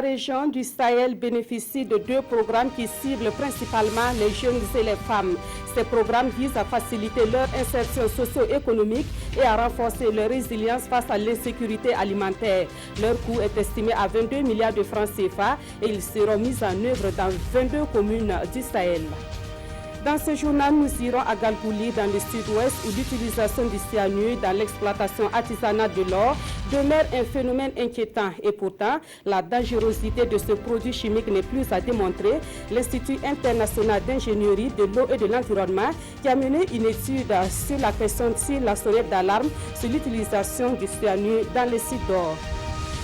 région du Sahel bénéficie de 2 programmes qui ciblent principalement les jeunes et les femmes. Ces programmes visent à faciliter leur insertion socio-économique et à renforcer leur résilience face à l'insécurité alimentaire. Leur coût est estimé à 22 milliards de francs CFA et ils seront mis en œuvre dans 22 communes du Sahel. Dans ce journal, nous irons à Galgouli, dans le sud-ouest, où l'utilisation du cyanure dans l'exploitation artisanale de l'or demeure un phénomène inquiétant. Et pourtant, la dangerosité de ce produit chimique n'est plus à démontrer. L'Institut international d'ingénierie de l'eau et de l'environnement, qui a mené une étude sur la question sur la sonnette d'alarme sur l'utilisation du cyanure dans les sites d'or.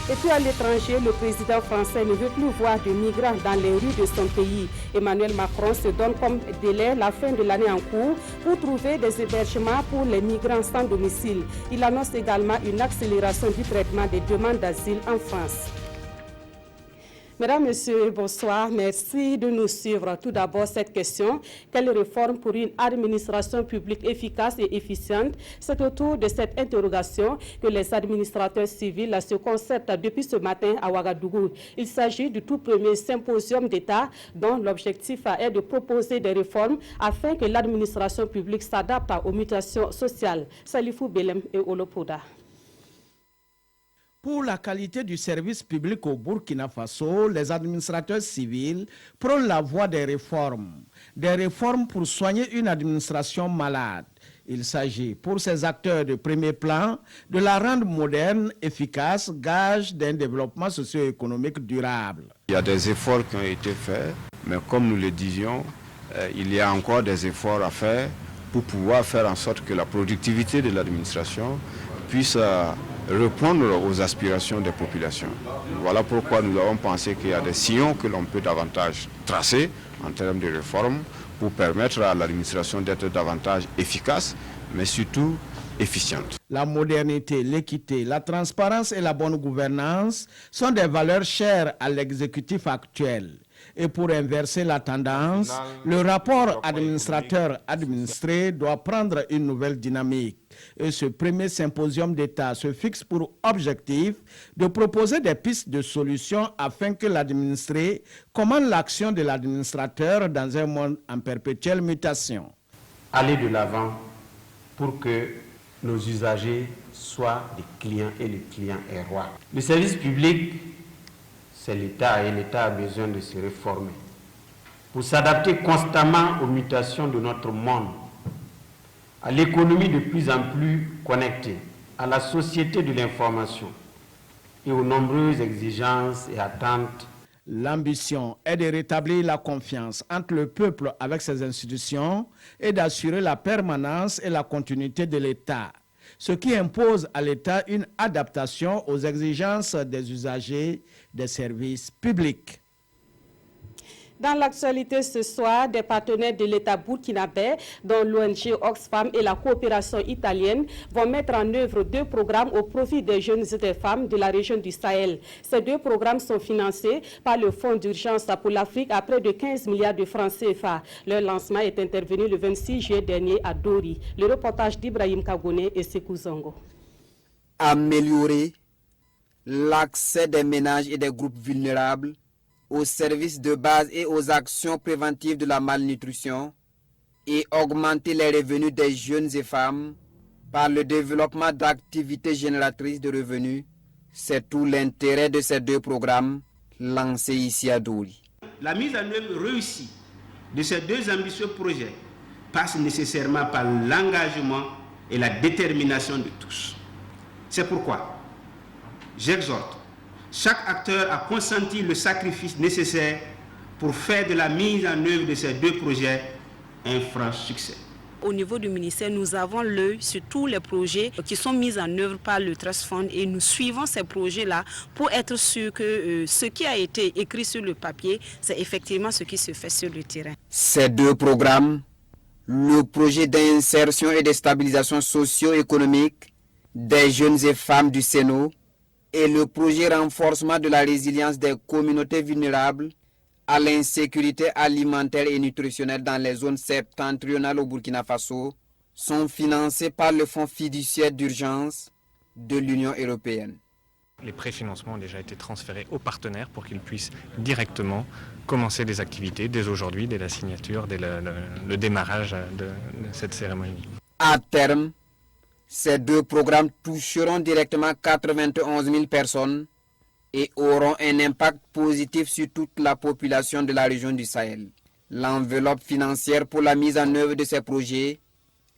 Et puis à l'étranger, le président français ne veut plus voir de migrants dans les rues de son pays. Emmanuel Macron se donne comme délai la fin de l'année en cours pour trouver des hébergements pour les migrants sans domicile. Il annonce également une accélération du traitement des demandes d'asile en France. Mesdames, Messieurs, bonsoir. Merci de nous suivre. Tout d'abord, cette question, quelle réforme pour une administration publique efficace et efficiente? C'est autour de cette interrogation que les administrateurs civils se concertent depuis ce matin à Ouagadougou. Il s'agit du tout premier symposium d'État dont l'objectif est de proposer des réformes afin que l'administration publique s'adapte aux mutations sociales. Salifou Belem et Olopoda. Pour la qualité du service public au Burkina Faso, les administrateurs civils prônent la voie des réformes pour soigner une administration malade. Il s'agit pour ces acteurs de premier plan de la rendre moderne, efficace, gage d'un développement socio-économique durable. Il y a des efforts qui ont été faits, mais comme nous le disions, il y a encore des efforts à faire pour pouvoir faire en sorte que la productivité de l'administration puisse répondre aux aspirations des populations. Voilà pourquoi nous avons pensé qu'il y a des sillons que l'on peut davantage tracer en termes de réformes pour permettre à l'administration d'être davantage efficace, mais surtout efficiente. La modernité, l'équité, la transparence et la bonne gouvernance sont des valeurs chères à l'exécutif actuel. Et pour inverser la tendance, le rapport administrateur-administré doit prendre une nouvelle dynamique. Et ce premier symposium d'État se fixe pour objectif de proposer des pistes de solutions afin que l'administré commande l'action de l'administrateur dans un monde en perpétuelle mutation. Aller de l'avant pour que nos usagers soient des clients et les clients est roi. Le service public, c'est l'État et l'État a besoin de se réformer pour s'adapter constamment aux mutations de notre monde, à l'économie de plus en plus connectée, à la société de l'information et aux nombreuses exigences et attentes. L'ambition est de rétablir la confiance entre le peuple avec ses institutions et d'assurer la permanence et la continuité de l'État, ce qui impose à l'État une adaptation aux exigences des usagers des services publics. Dans l'actualité ce soir, des partenaires de l'État burkinabé, dont l'ONG Oxfam et la coopération italienne, vont mettre en œuvre 2 programmes au profit des jeunes et des femmes de la région du Sahel. Ces 2 programmes sont financés par le Fonds d'urgence pour l'Afrique à près de 15 milliards de francs CFA. Leur lancement est intervenu le 26 juillet dernier à Dori. Le reportage d'Ibrahim Kagone et Sekou Zongo. Améliorer l'accès des ménages et des groupes vulnérables aux services de base et aux actions préventives de la malnutrition et augmenter les revenus des jeunes et femmes par le développement d'activités génératrices de revenus, c'est tout l'intérêt de ces 2 programmes lancés ici à Dori. La mise en œuvre réussie de ces 2 ambitieux projets passe nécessairement par l'engagement et la détermination de tous. C'est pourquoi j'exhorte chaque acteur à consentir le sacrifice nécessaire pour faire de la mise en œuvre de ces 2 projets un franc succès. Au niveau du ministère, nous avons l'œil sur tous les projets qui sont mis en œuvre par le Trust Fund et nous suivons ces projets-là pour être sûr que ce qui a été écrit sur le papier, c'est effectivement ce qui se fait sur le terrain. Ces 2 programmes, le projet d'insertion et de stabilisation socio-économique des jeunes et femmes du Sénat et le projet renforcement de la résilience des communautés vulnérables à l'insécurité alimentaire et nutritionnelle dans les zones septentrionales au Burkina Faso sont financés par le Fonds fiduciaire d'urgence de l'Union européenne. Les préfinancements ont déjà été transférés aux partenaires pour qu'ils puissent directement commencer des activités dès aujourd'hui, dès la signature, dès le démarrage de cette cérémonie. À terme, ces deux programmes toucheront directement 91 000 personnes et auront un impact positif sur toute la population de la région du Sahel. L'enveloppe financière pour la mise en œuvre de ces projets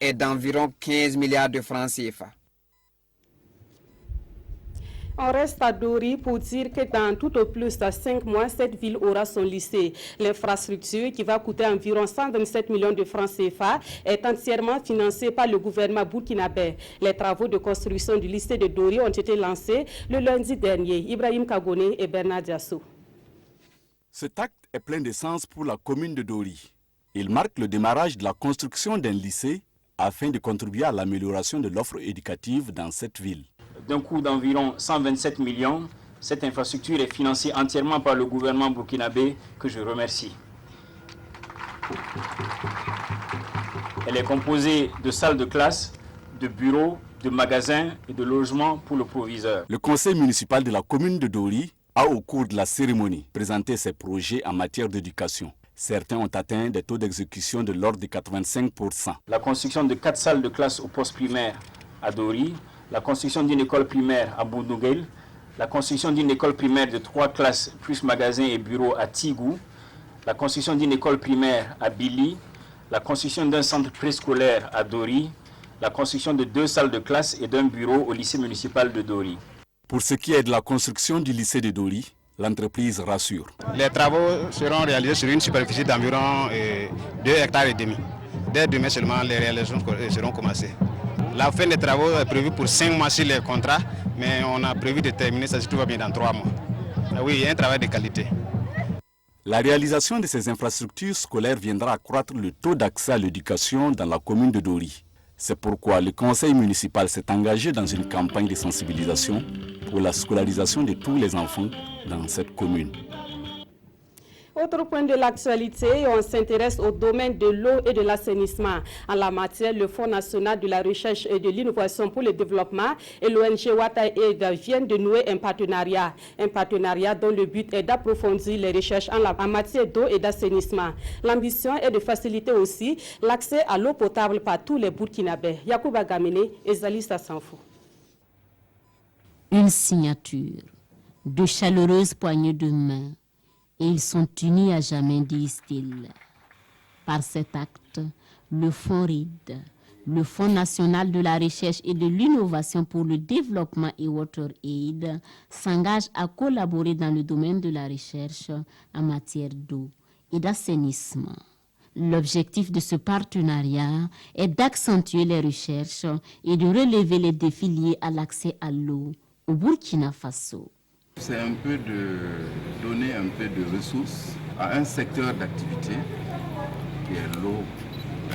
est d'environ 15 milliards de francs CFA. On reste à Dori pour dire que dans tout au plus 5 mois, cette ville aura son lycée. L'infrastructure, qui va coûter environ 127 millions de francs CFA, est entièrement financée par le gouvernement burkinabé. Les travaux de construction du lycée de Dori ont été lancés le lundi dernier. Ibrahim Kagone et Bernard Diasso. Cet acte est plein de sens pour la commune de Dori. Il marque le démarrage de la construction d'un lycée afin de contribuer à l'amélioration de l'offre éducative dans cette ville. D'un coût d'environ 127 millions, cette infrastructure est financée entièrement par le gouvernement burkinabé que je remercie. Elle est composée de salles de classe, de bureaux, de magasins et de logements pour le proviseur. Le conseil municipal de la commune de Dori a, au cours de la cérémonie, présenté ses projets en matière d'éducation. Certains ont atteint des taux d'exécution de l'ordre de 85%. La construction de 4 salles de classe au poste primaire à Dori, la construction d'une école primaire à Boundougel, la construction d'une école primaire de 3 classes plus magasins et bureaux à Tigou, la construction d'une école primaire à Bili, la construction d'un centre préscolaire à Dori, la construction de 2 salles de classe et d'un bureau au lycée municipal de Dori. Pour ce qui est de la construction du lycée de Dori, l'entreprise rassure. Les travaux seront réalisés sur une superficie d'environ 2,5 hectares. Dès demain seulement, les réalisations seront commencées. La fin des travaux est prévue pour 5 mois sur les contrats, mais on a prévu de terminer ça si tout va bien dans 3 mois. Oui, il y a un travail de qualité. La réalisation de ces infrastructures scolaires viendra accroître le taux d'accès à l'éducation dans la commune de Dori. C'est pourquoi le conseil municipal s'est engagé dans une campagne de sensibilisation pour la scolarisation de tous les enfants dans cette commune. Autre point de l'actualité, on s'intéresse au domaine de l'eau et de l'assainissement. En la matière, le Fonds national de la recherche et de l'innovation pour le développement et l'ONG WaterAid viennent de nouer un partenariat dont le but est d'approfondir les recherches en matière d'eau et d'assainissement. L'ambition est de faciliter aussi l'accès à l'eau potable par tous les Burkinabés. Yacouba Gamene et Zalista Sanfou. Une signature, de chaleureuses poignées de main. Et ils sont unis à jamais, disent-ils. Par cet acte, le Fonds RID, le Fonds national de la recherche et de l'innovation pour le développement et WaterAid, s'engage à collaborer dans le domaine de la recherche en matière d'eau et d'assainissement. L'objectif de ce partenariat est d'accentuer les recherches et de relever les défis liés à l'accès à l'eau au Burkina Faso. C'est un peu de donner un peu de ressources à un secteur d'activité qui est l'eau,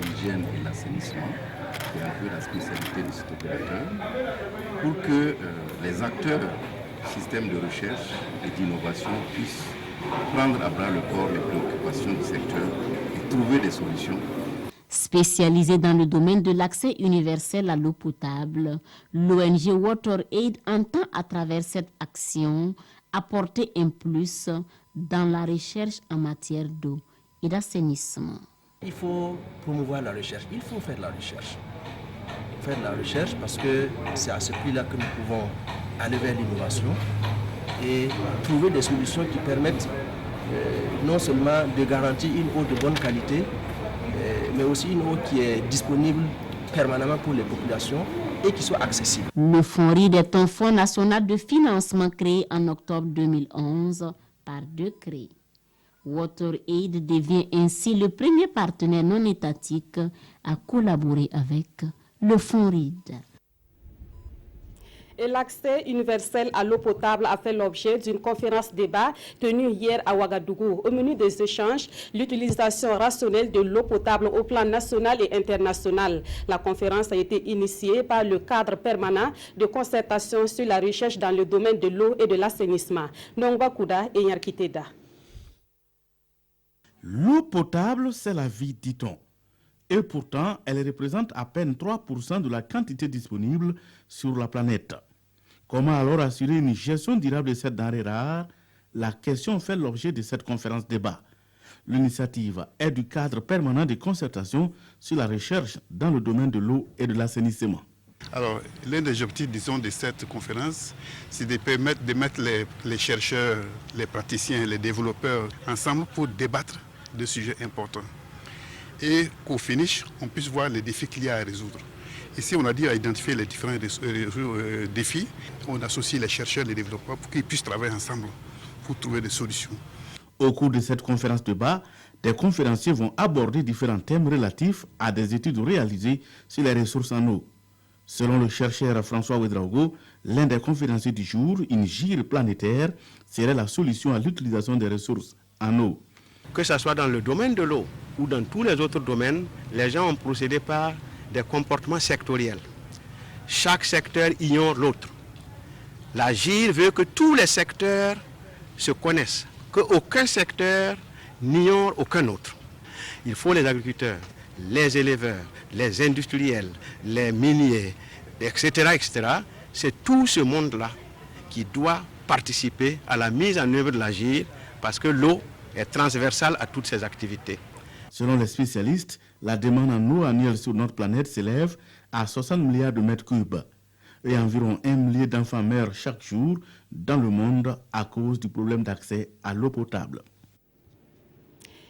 l'hygiène et l'assainissement, qui est un peu la spécialité de cet opérateur, pour que les acteurs du système de recherche et d'innovation puissent prendre à bras le corps les préoccupations du secteur et trouver des solutions. Spécialisée dans le domaine de l'accès universel à l'eau potable, l'ONG WaterAid entend à travers cette action apporter un plus dans la recherche en matière d'eau et d'assainissement. Il faut promouvoir la recherche, il faut faire la recherche. Faire la recherche parce que c'est à ce prix-là que nous pouvons aller vers l'innovation et trouver des solutions qui permettent non seulement de garantir une eau de bonne qualité, mais aussi une eau qui est disponible permanemment pour les populations et qui soit accessible. Le Fonds RID est un fonds national de financement créé en octobre 2011 par décret. WaterAid devient ainsi le premier partenaire non étatique à collaborer avec le Fonds RID. Et l'accès universel à l'eau potable a fait l'objet d'une conférence-débat tenue hier à Ouagadougou. Au menu des échanges, l'utilisation rationnelle de l'eau potable au plan national et international. La conférence a été initiée par le cadre permanent de concertation sur la recherche dans le domaine de l'eau et de l'assainissement. Nongwa Kouda et Nyarkiteda. L'eau potable, c'est la vie, dit-on. Et pourtant, elle représente à peine 3% de la quantité disponible sur la planète. Comment alors assurer une gestion durable de cette denrée rare? La question fait l'objet de cette conférence débat. L'initiative est du cadre permanent de concertation sur la recherche dans le domaine de l'eau et de l'assainissement. Alors, l'un des objectifs, disons, de cette conférence, c'est de permettre de mettre les chercheurs, les praticiens, les développeurs ensemble pour débattre de sujets importants. Et qu'au finish, on puisse voir les défis qu'il y a à résoudre. Ici, on a dit à identifier les différents défis. On associe les chercheurs, les développeurs pour qu'ils puissent travailler ensemble pour trouver des solutions. Au cours de cette conférence débat, des conférenciers vont aborder différents thèmes relatifs à des études réalisées sur les ressources en eau. Selon le chercheur François Ouedraogo, l'un des conférenciers du jour, une gire planétaire serait la solution à l'utilisation des ressources en eau. Que ce soit dans le domaine de l'eau ou dans tous les autres domaines, les gens ont procédé par des comportements sectoriels. Chaque secteur ignore l'autre. La gire veut que tous les secteurs se connaissent, qu'aucun secteur n'ignore aucun autre. Il faut les agriculteurs, les éleveurs, les industriels, les miniers, etc., etc. C'est tout ce monde-là qui doit participer à la mise en œuvre de la gire parce que l'eau est transversale à toutes ces activités. Selon les spécialistes, la demande en eau annuelle sur notre planète s'élève à 60 milliards de mètres cubes et environ 1 million d'enfants meurent chaque jour dans le monde à cause du problème d'accès à l'eau potable.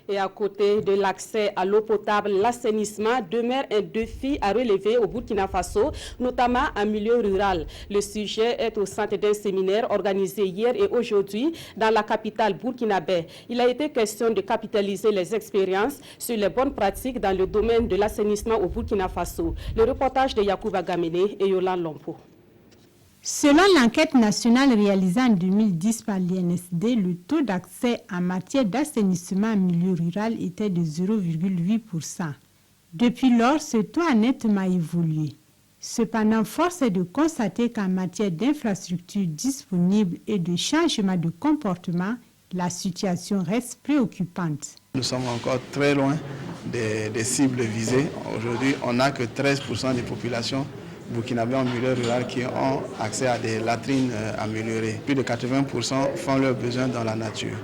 Et à côté de l'accès à l'eau potable, l'assainissement demeure un défi à relever au Burkina Faso, notamment en milieu rural. Le sujet est au centre d'un séminaire organisé hier et aujourd'hui dans la capitale burkinabé. Il a été question de capitaliser les expériences sur les bonnes pratiques dans le domaine de l'assainissement au Burkina Faso. Le reportage de Yacouba Gamene et Yolande Lompo. Selon l'enquête nationale réalisée en 2010 par l'INSD, le taux d'accès en matière d'assainissement en milieu rural était de 0,8%. Depuis lors, ce taux a nettement évolué. Cependant, force est de constater qu'en matière d'infrastructures disponibles et de changement de comportement, la situation reste préoccupante. Nous sommes encore très loin des cibles visées. Aujourd'hui, on n'a que 13% des populations burkinabés en milieu rural qui ont accès à des latrines améliorées. Plus de 80% font leurs besoins dans la nature.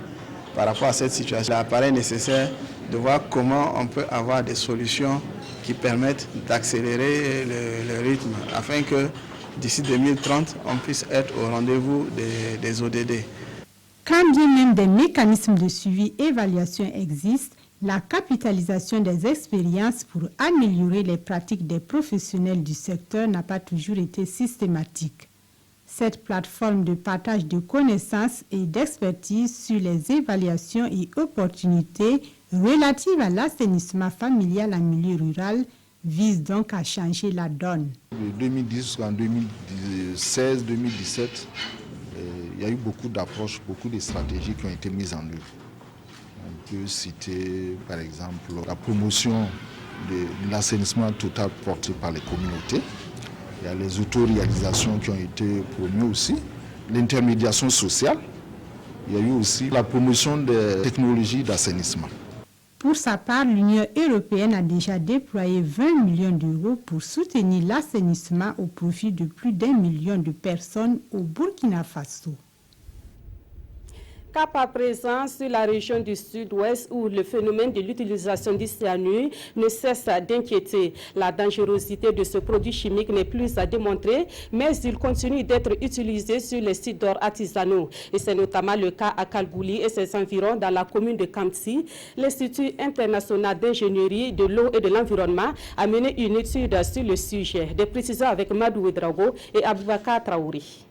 Par rapport à cette situation, il apparaît nécessaire de voir comment on peut avoir des solutions qui permettent d'accélérer le rythme afin que d'ici 2030, on puisse être au rendez-vous des ODD. Quand bien même des mécanismes de suivi et évaluation existent, la capitalisation des expériences pour améliorer les pratiques des professionnels du secteur n'a pas toujours été systématique. Cette plateforme de partage de connaissances et d'expertise sur les évaluations et opportunités relatives à l'assainissement familial en milieu rural vise donc à changer la donne. De 2010 jusqu'en 2016-2017, il y a eu beaucoup d'approches, beaucoup de stratégies qui ont été mises en œuvre. On peut citer par exemple la promotion de l'assainissement total porté par les communautés. Il y a les autoréalisations qui ont été promues aussi, l'intermédiation sociale. Il y a eu aussi la promotion des technologies d'assainissement. Pour sa part, l'Union européenne a déjà déployé 20 millions d'euros pour soutenir l'assainissement au profit de plus d'1 million de personnes au Burkina Faso. Cap à présent sur la région du sud-ouest où le phénomène de l'utilisation du cyanure ne cesse d'inquiéter. La dangerosité de ce produit chimique n'est plus à démontrer, mais il continue d'être utilisé sur les sites d'or artisanaux. Et c'est notamment le cas à Kalgouli et ses environs dans la commune de Kamti. L'Institut international d'ingénierie de l'eau et de l'environnement a mené une étude sur le sujet. Des précisions avec Madou Ouedraogo et Aboubakar Traouri.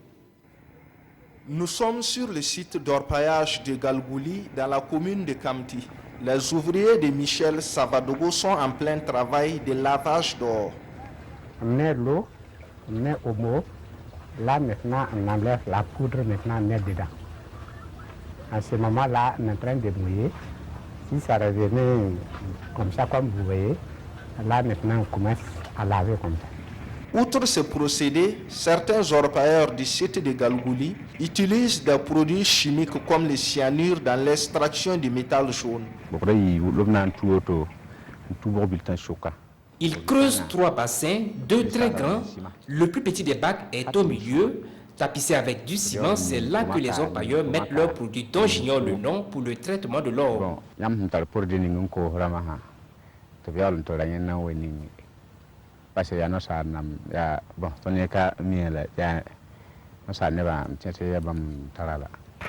Nous sommes sur le site d'orpaillage de Galgouli dans la commune de Kamti. Les ouvriers de Michel Savadogo sont en plein travail de lavage d'or. On met l'eau, on met au mot. Là maintenant on enlève la poudre, maintenant on met dedans. À ce moment-là, on est en train de mouiller. Si ça revenait comme ça, comme vous voyez, là maintenant on commence à laver comme ça. Outre ce procédé, certains orpailleurs du site de Galgouli utilisent des produits chimiques comme le cyanure dans l'extraction du métal jaune. Ils creusent 3 bassins, 2 très grands. Le plus petit des bacs est au milieu. Tapissé avec du ciment, c'est là que les orpailleurs mettent leurs produits dont j'ignore le nom pour le traitement de l'or.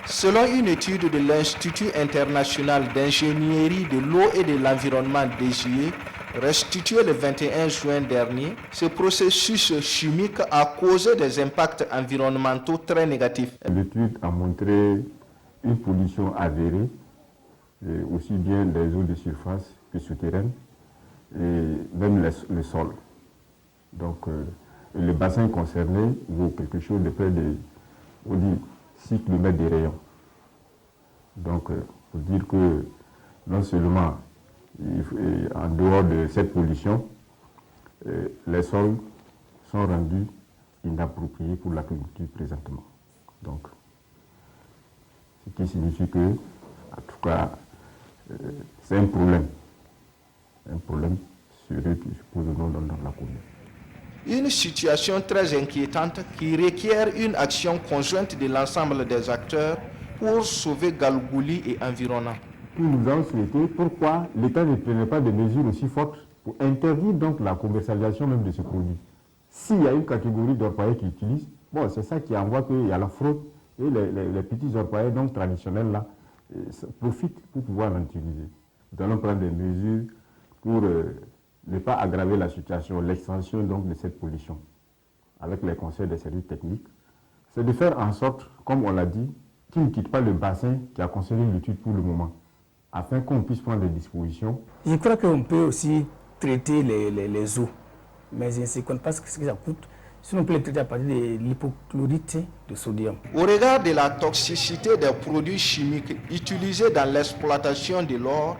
Selon une étude de l'Institut international d'ingénierie de l'eau et de l'environnement DGE, restitué le 21 juin dernier, ce processus chimique a causé des impacts environnementaux très négatifs. L'étude a montré une pollution avérée, aussi bien des eaux de surface que souterraines, et même le sol. Donc, le bassin concerné vaut quelque chose de près de 6 km de rayon. Donc, pour dire que non seulement en dehors de cette pollution, les sols sont rendus inappropriés pour l'agriculture présentement. Donc, ce qui signifie que, en tout cas, c'est un problème sérieux qui se pose dans la commune. Une situation très inquiétante qui requiert une action conjointe de l'ensemble des acteurs pour sauver Galgouli et environnants. Nous avons souhaité pourquoi l'État ne prenait pas des mesures aussi fortes pour interdire donc la commercialisation même de ce produit. S'il y a une catégorie d'orpailleurs qui utilisent, bon, c'est ça qui envoie qu'il y a la fraude et les petits orpailleurs donc traditionnels là profitent pour pouvoir l'utiliser. Nous allons prendre des mesures pour ne pas aggraver la situation, l'extension donc de cette pollution avec les conseils des services techniques. C'est de faire en sorte, comme on l'a dit, qu'ils ne quittent pas le bassin qui a concerné l'étude pour le moment, afin qu'on puisse prendre des dispositions. Je crois qu'on peut aussi traiter les eaux, mais je ne sais pas ce que ça coûte. Sinon, on peut les traiter à partir de l'hypochlorite de sodium. Au regard de la toxicité des produits chimiques utilisés dans l'exploitation de l'or,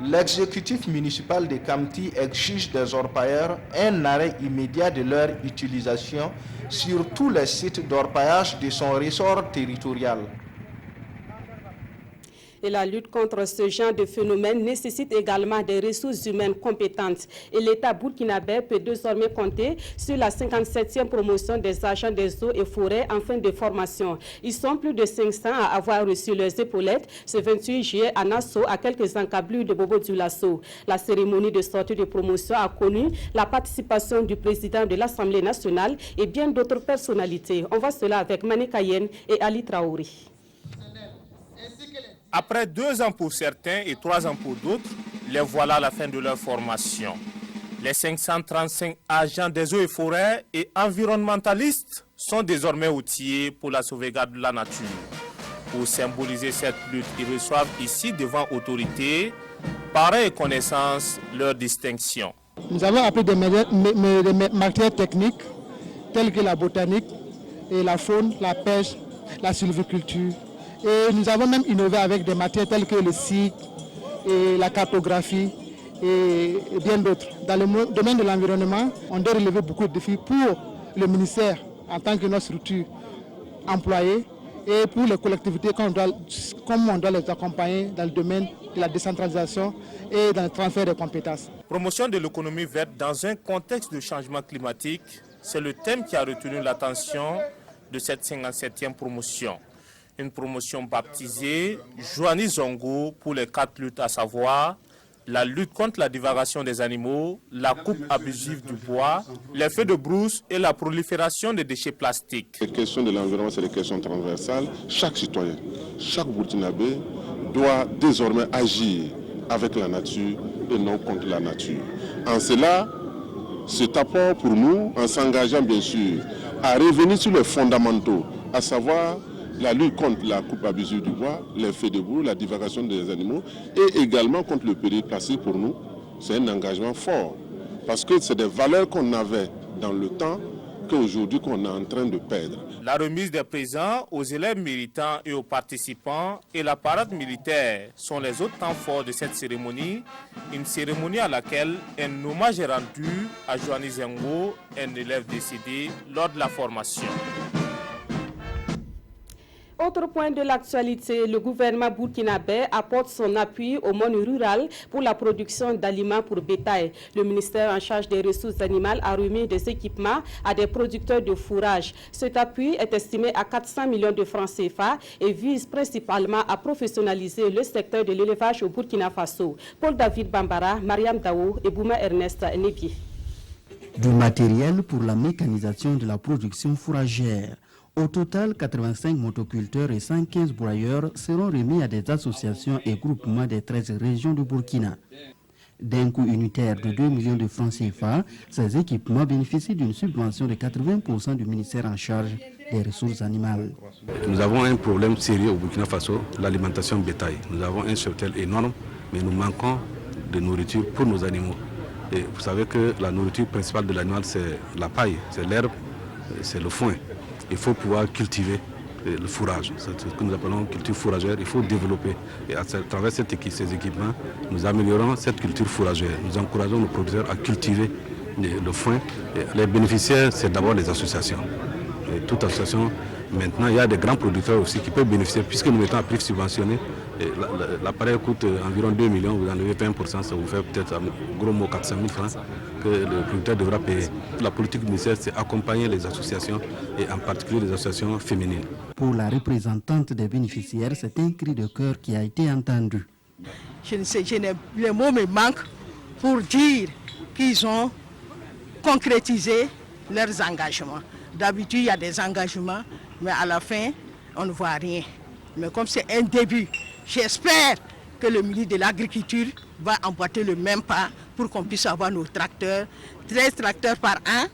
l'exécutif municipal de Kamti exige des orpailleurs un arrêt immédiat de leur utilisation sur tous les sites d'orpaillage de son ressort territorial. Et la lutte contre ce genre de phénomène nécessite également des ressources humaines compétentes. Et l'État burkinabé peut désormais compter sur la 57e promotion des agents des eaux et forêts en fin de formation. Ils sont plus de 500 à avoir reçu leurs épaulettes ce 28 juillet à Nassau, à quelques encablures de Bobo Dioulasso. La cérémonie de sortie de promotion a connu la participation du président de l'Assemblée nationale et bien d'autres personnalités. On voit cela avec Mané Kayen et Ali Traouri. Après 2 ans pour certains et 3 ans pour d'autres, les voilà à la fin de leur formation. Les 535 agents des eaux et forêts et environnementalistes sont désormais outillés pour la sauvegarde de la nature. Pour symboliser cette lutte, ils reçoivent ici devant autorité, parrain et connaissance, leur distinction. Nous avons appris des matières techniques telles que la botanique, et la faune, la pêche, la sylviculture. Et nous avons même innové avec des matières telles que le site, et la cartographie et bien d'autres. Dans le domaine de l'environnement, on doit relever beaucoup de défis pour le ministère en tant que notre structure employée et pour les collectivités comme on doit les accompagner dans le domaine de la décentralisation et dans le transfert de compétences. Promotion de l'économie verte dans un contexte de changement climatique, c'est le thème qui a retenu l'attention de cette 57e promotion. Une promotion baptisée Joanny Zongo pour les 4 luttes, à savoir la lutte contre la divagation des animaux, la coupe abusive du bois, les feux de brousse et la prolifération des déchets plastiques. Les questions de l'environnement, c'est des questions transversales. Chaque citoyen, chaque Burkinabé doit désormais agir avec la nature et non contre la nature. En cela, cet apport pour nous, en s'engageant bien sûr à revenir sur les fondamentaux, à savoir la lutte contre la coupe abusive du bois, les feux de boue, la divagation des animaux et également contre le péril plastique pour nous, c'est un engagement fort. Parce que c'est des valeurs qu'on avait dans le temps qu'aujourd'hui qu'on est en train de perdre. La remise des présents aux élèves méritants et aux participants et la parade militaire sont les autres temps forts de cette cérémonie. Une cérémonie à laquelle un hommage est rendu à Joanny Zongo, un élève décédé lors de la formation. Autre point de l'actualité, le gouvernement burkinabé apporte son appui au monde rural pour la production d'aliments pour bétail. Le ministère en charge des ressources animales a remis des équipements à des producteurs de fourrage. Cet appui est estimé à 400 millions de francs CFA et vise principalement à professionnaliser le secteur de l'élevage au Burkina Faso. Paul David Bambara, Mariam Daou et Bouma Ernest Nebi. Du matériel pour la mécanisation de la production fourragère. Au total, 85 motoculteurs et 115 broyeurs seront remis à des associations et groupements des 13 régions du Burkina. D'un coût unitaire de 2 millions de francs CFA, ces équipements bénéficient d'une subvention de 80% du ministère en charge des ressources animales. Nous avons un problème sérieux au Burkina Faso, l'alimentation bétail. Nous avons un cheptel énorme, mais nous manquons de nourriture pour nos animaux. Et vous savez que la nourriture principale de l'animal, c'est la paille, c'est l'herbe, c'est le foin. Il faut pouvoir cultiver le fourrage, c'est ce que nous appelons culture fourragère. Il faut développer. Et à travers ces équipements, nous améliorons cette culture fourragère. Nous encourageons nos producteurs à cultiver le foin. Et les bénéficiaires, c'est d'abord les associations. Et toute association, maintenant, il y a des grands producteurs aussi qui peuvent bénéficier, puisque nous mettons à prix subventionné. L'appareil coûte environ 2 millions, vous enlevez 20%, ça vous fait peut-être gros mot 400 000 francs que le producteur devra payer. La politique du ministère, c'est accompagner les associations et en particulier les associations féminines. Pour la représentante des bénéficiaires, c'est un cri de cœur qui a été entendu. Les mots me manquent pour dire qu'ils ont concrétisé leurs engagements. D'habitude, il y a des engagements, mais à la fin, on ne voit rien. Mais comme c'est un début, j'espère que le ministre de l'Agriculture va emboîter le même pas pour qu'on puisse avoir nos tracteurs, 13 tracteurs par an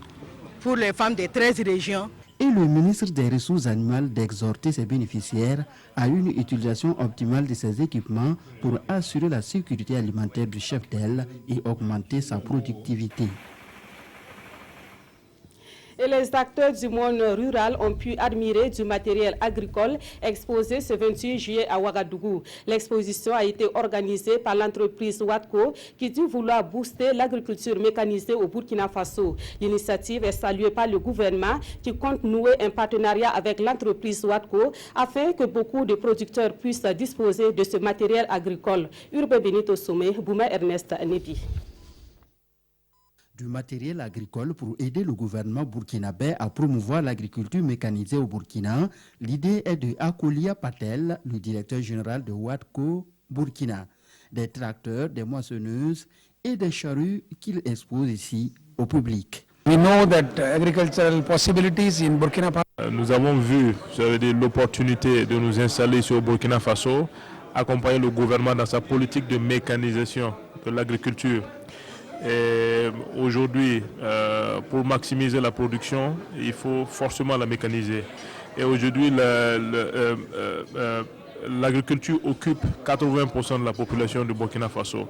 pour les femmes des 13 régions. Et le ministre des Ressources animales d'exhorter ses bénéficiaires à une utilisation optimale de ces équipements pour assurer la sécurité alimentaire du cheptel et augmenter sa productivité. Et les acteurs du monde rural ont pu admirer du matériel agricole exposé ce 28 juillet à Ouagadougou. L'exposition a été organisée par l'entreprise Watco qui dit vouloir booster l'agriculture mécanisée au Burkina Faso. L'initiative est saluée par le gouvernement qui compte nouer un partenariat avec l'entreprise Watco afin que beaucoup de producteurs puissent disposer de ce matériel agricole. Urbe Benito Somé, Bouma Ernest Nebi. Du matériel agricole pour aider le gouvernement burkinabé à promouvoir l'agriculture mécanisée au Burkina. L'idée est de Akolia Patel, le directeur général de Watco Burkina. Des tracteurs, des moissonneuses et des charrues qu'il expose ici au public. We know that agricultural possibilities in Burkina Faso. Nous avons vu l'opportunité de nous installer sur Burkina Faso, accompagner le gouvernement dans sa politique de mécanisation de l'agriculture. Aujourd'hui, pour maximiser la production, il faut forcément la mécaniser. Et aujourd'hui, l'agriculture occupe 80% de la population de Burkina Faso.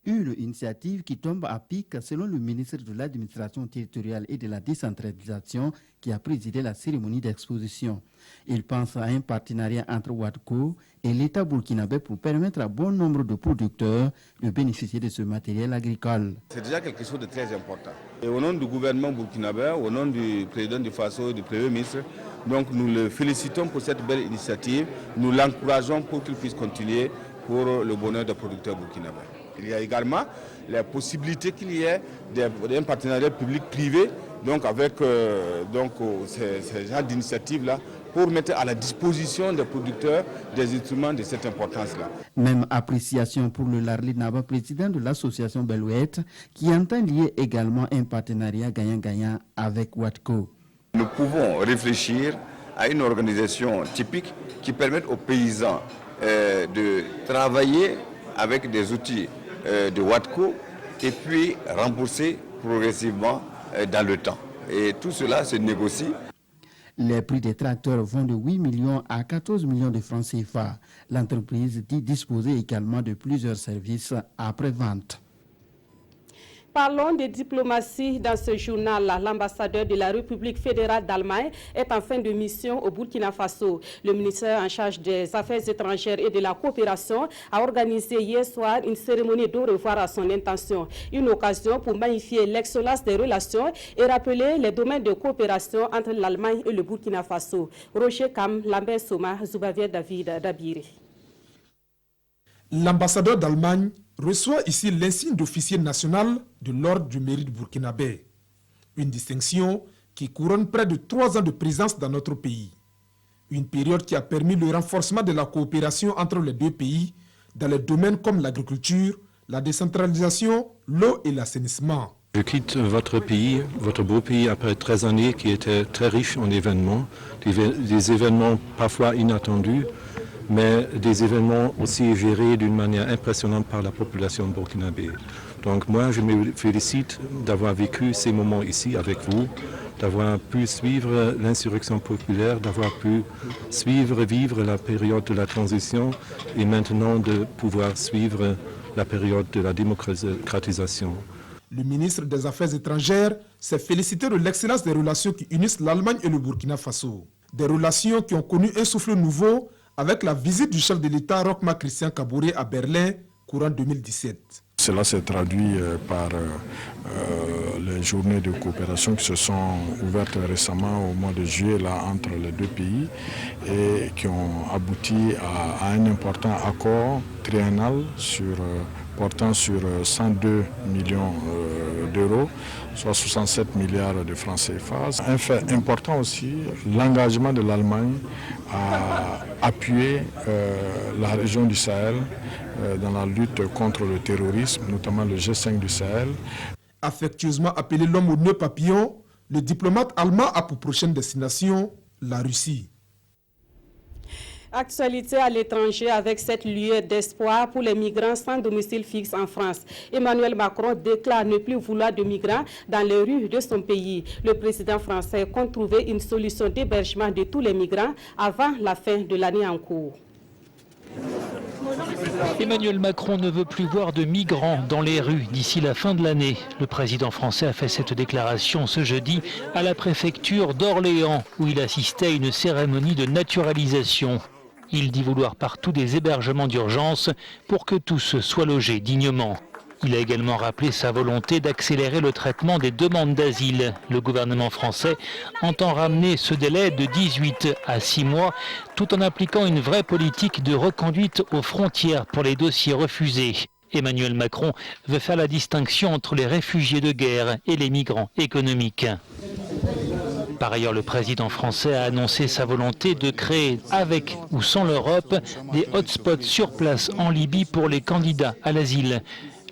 Une initiative qui tombe à pic selon le ministre de l'Administration territoriale et de la décentralisation qui a présidé la cérémonie d'exposition. Il pense à un partenariat entre Watco et l'État burkinabé pour permettre à bon nombre de producteurs de bénéficier de ce matériel agricole. C'est déjà quelque chose de très important. Et au nom du gouvernement burkinabé, au nom du président du Faso et du Premier ministre, donc nous le félicitons pour cette belle initiative. Nous l'encourageons pour qu'il puisse continuer pour le bonheur des producteurs burkinabés. Il y a également la possibilité qu'il y ait un partenariat public-privé donc avec ces genres d'initiatives-là pour mettre à la disposition des producteurs des instruments de cette importance-là. Même appréciation pour le Larli Naba, président de l'association Belouette, qui entend lier également un partenariat gagnant-gagnant avec Watco. Nous pouvons réfléchir à une organisation typique qui permette aux paysans de travailler avec des outils de Watco et puis rembourser progressivement dans le temps. Et tout cela se négocie. Les prix des tracteurs vont de 8 millions à 14 millions de francs CFA. L'entreprise dit disposer également de plusieurs services après-vente. Parlons de diplomatie dans ce journal. L'ambassadeur de la République fédérale d'Allemagne est en fin de mission au Burkina Faso. Le ministère en charge des Affaires étrangères et de la coopération a organisé hier soir une cérémonie de revoir à son intention. Une occasion pour magnifier l'excellence des relations et rappeler les domaines de coopération entre l'Allemagne et le Burkina Faso. Roger Kam, Lambert Soma, Zoubavier David Dabiri. L'ambassadeur d'Allemagne reçoit ici l'insigne d'officier national de l'ordre du mérite burkinabé. Une distinction qui couronne près de 3 ans de présence dans notre pays. Une période qui a permis le renforcement de la coopération entre les deux pays dans les domaines comme l'agriculture, la décentralisation, l'eau et l'assainissement. Je quitte votre pays, votre beau pays, après 13 années qui étaient très riches en événements, des événements parfois inattendus, mais des événements aussi gérés d'une manière impressionnante par la population burkinabé. Donc moi, je me félicite d'avoir vécu ces moments ici avec vous, d'avoir pu suivre l'insurrection populaire, d'avoir pu vivre la période de la transition et maintenant de pouvoir suivre la période de la démocratisation. Le ministre des Affaires étrangères s'est félicité de l'excellence des relations qui unissent l'Allemagne et le Burkina Faso. Des relations qui ont connu un souffle nouveau avec la visite du chef de l'État Roch Marc Christian Kaboré à Berlin, courant 2017. Cela s'est traduit par les journées de coopération qui se sont ouvertes récemment au mois de juillet là, entre les deux pays et qui ont abouti à un important accord triennal portant sur 102 millions d'euros, soit 67 milliards de francs CFA. Un fait important aussi, l'engagement de l'Allemagne à appuyer la région du Sahel dans la lutte contre le terrorisme, notamment le G5 du Sahel. Affectueusement appelé l'homme aux nœuds papillons, le diplomate allemand a pour prochaine destination la Russie. Actualité à l'étranger avec cette lueur d'espoir pour les migrants sans domicile fixe en France. Emmanuel Macron déclare ne plus vouloir de migrants dans les rues de son pays. Le président français compte trouver une solution d'hébergement de tous les migrants avant la fin de l'année en cours. Emmanuel Macron ne veut plus voir de migrants dans les rues d'ici la fin de l'année. Le président français a fait cette déclaration ce jeudi à la préfecture d'Orléans où il assistait à une cérémonie de naturalisation. Il dit vouloir partout des hébergements d'urgence pour que tous soient logés dignement. Il a également rappelé sa volonté d'accélérer le traitement des demandes d'asile. Le gouvernement français entend ramener ce délai de 18 à 6 mois tout en appliquant une vraie politique de reconduite aux frontières pour les dossiers refusés. Emmanuel Macron veut faire la distinction entre les réfugiés de guerre et les migrants économiques. Par ailleurs, le président français a annoncé sa volonté de créer, avec ou sans l'Europe, des hotspots sur place en Libye pour les candidats à l'asile.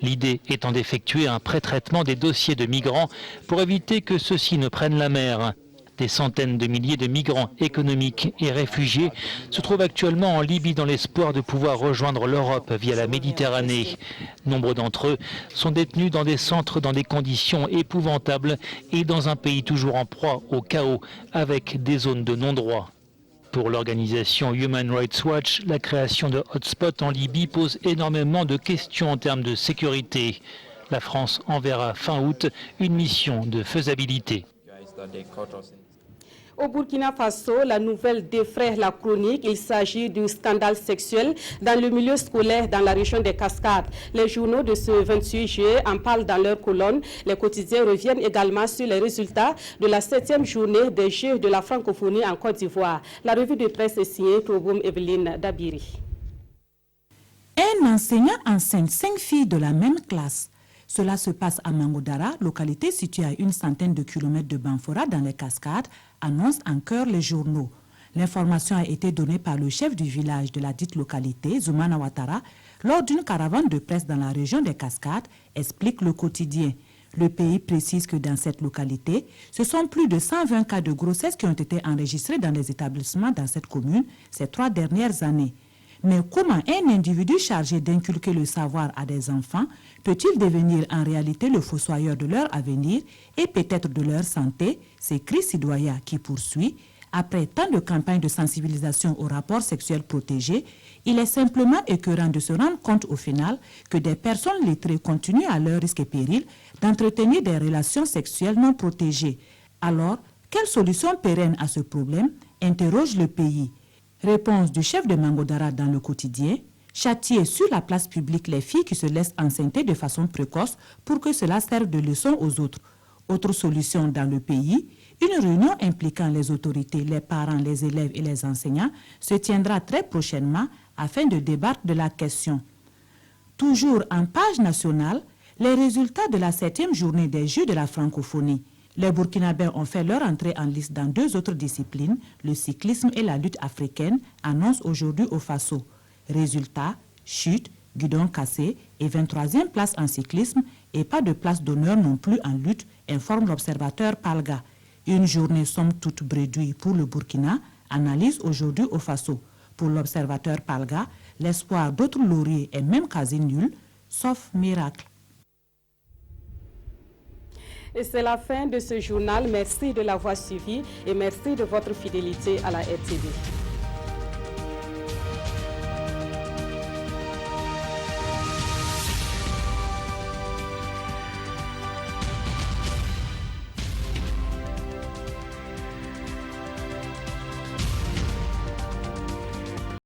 L'idée étant d'effectuer un pré-traitement des dossiers de migrants pour éviter que ceux-ci ne prennent la mer. Des centaines de milliers de migrants économiques et réfugiés se trouvent actuellement en Libye dans l'espoir de pouvoir rejoindre l'Europe via la Méditerranée. Nombre d'entre eux sont détenus dans des centres dans des conditions épouvantables et dans un pays toujours en proie au chaos avec des zones de non-droit. Pour l'organisation Human Rights Watch, la création de hotspots en Libye pose énormément de questions en termes de sécurité. La France enverra fin août une mission de faisabilité. Au Burkina Faso, la nouvelle défraie la chronique. Il s'agit du scandale sexuel dans le milieu scolaire dans la région des Cascades. Les journaux de ce 28 juillet en parlent dans leur colonne. Les quotidiens reviennent également sur les résultats de la 7e journée des Jeux de la francophonie en Côte d'Ivoire. La revue de presse est signée Toboum Evelyne Dabiri. Un enseignant enseigne 5 filles de la même classe. Cela se passe à Mangodara, localité située à une centaine de kilomètres de Banfora dans les Cascades, annonce en chœur les journaux. L'information a été donnée par le chef du village de la dite localité, Zoumana Ouattara, lors d'une caravane de presse dans la région des Cascades, explique le quotidien. Le pays précise que dans cette localité, ce sont plus de 120 cas de grossesse qui ont été enregistrés dans les établissements dans cette commune ces 3 dernières années. Mais comment un individu chargé d'inculquer le savoir à des enfants peut-il devenir en réalité le fossoyeur de leur avenir et peut-être de leur santé? C'est Chris Sidoya qui poursuit. Après tant de campagnes de sensibilisation aux rapports sexuels protégés, il est simplement écœurant de se rendre compte au final que des personnes lettrées continuent à leur risque et péril d'entretenir des relations sexuelles non protégées. Alors, quelle solution pérenne à ce problème interroge le pays. Réponse du chef de Mangodara dans le quotidien: châtier sur la place publique les filles qui se laissent enceinter de façon précoce pour que cela serve de leçon aux autres. Autre solution dans le pays: une réunion impliquant les autorités, les parents, les élèves et les enseignants se tiendra très prochainement afin de débattre de la question. Toujours en page nationale, les résultats de la 7e journée des Jeux de la francophonie. Les Burkinabés ont fait leur entrée en liste dans 2 autres disciplines, le cyclisme et la lutte africaine, annonce aujourd'hui au Faso. Résultat: chute, guidon cassé et 23e place en cyclisme et pas de place d'honneur non plus en lutte, informe l'observateur Palga. Une journée somme toute bredouille pour le Burkina, analyse aujourd'hui au Faso. Pour l'observateur Palga, l'espoir d'autres lauriers est même quasi nul, sauf miracle. Et c'est la fin de ce journal. Merci de l'avoir suivi et merci de votre fidélité à la RTV.